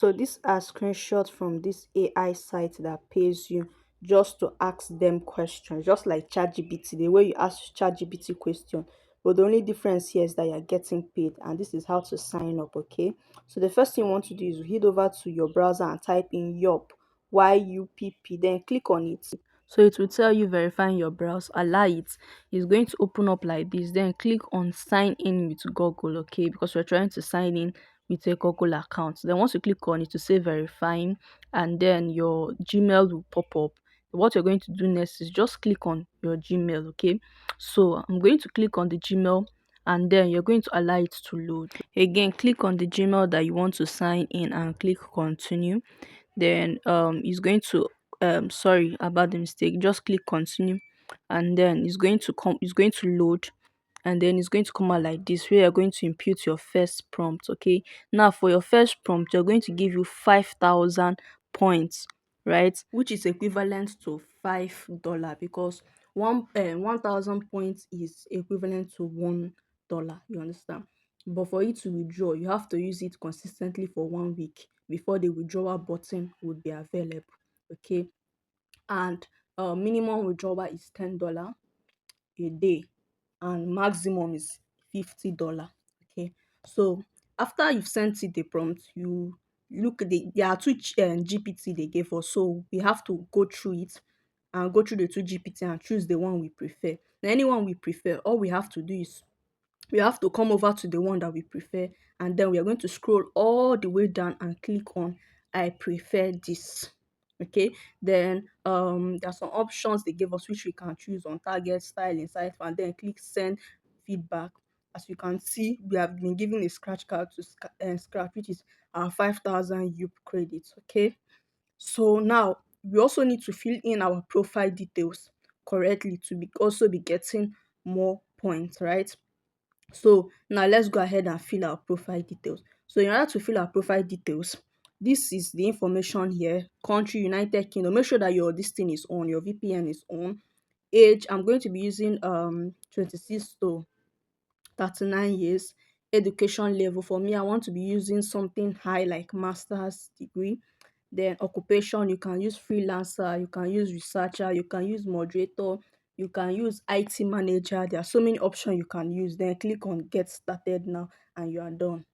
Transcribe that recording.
So these are screenshots from this AI site that pays you just to ask them questions, just like ChatGPT, the way you ask ChatGPT question. But the only difference here is that you're getting paid, and this is how to sign up. Okay. So the first thing you want to do is head over to your browser and type in Yupp YUPP, then click on it. So it will tell you verifying your browser, allow it. It's going to open up like this. Then click on sign in with Google, okay? Because we're trying to sign in with a Google account. Then once you click on it to say verifying, and then your Gmail will pop up. What you're going to do next is just click on your Gmail, okay? So I'm going to click on the Gmail, and then you're going to allow it to load. Again, click on the Gmail that you want to sign in and click continue. Then it's going to sorry about the mistake, just click continue, and then it's going to load, and then it's going to come out like this where you're going to input your first prompt. Okay, now for your first prompt you're going to give you 5,000 points, right, which is equivalent to $5 because 1,000 points is equivalent to $1, you understand. But for you to withdraw you have to use it consistently for 1 week before the withdrawal button would be available. Okay, and minimum withdrawal is $10 a day and maximum is $50. Okay, so after you've sent it the prompt, you look at there are two GPT they gave us, so we have to go through it and go through the two GPT and choose the one we prefer. Now anyone we prefer, all we have to do is we have to come over to the one that we prefer, and then we are going to scroll all the way down and click on I prefer this. Okay, then there are some options they gave us which we can choose on target, style, insight, and then click send feedback. As you can see, we have been given a scratch card to scratch, which is our 5,000 UP credits. Okay, so now we also need to fill in our profile details correctly to be also be getting more points, right? So now let's go ahead and fill our profile details. So in order to fill our profile details, this is the information here. Country, United Kingdom. Make sure that your this thing is on, your VPN is on. Age, I'm going to be using 26 to 39 years. Education level, for me I want to be using something high like master's degree. Then occupation, you can use freelancer, you can use researcher, you can use moderator, you can use IT manager. There are so many options you can use. Then click on get started now and you are done.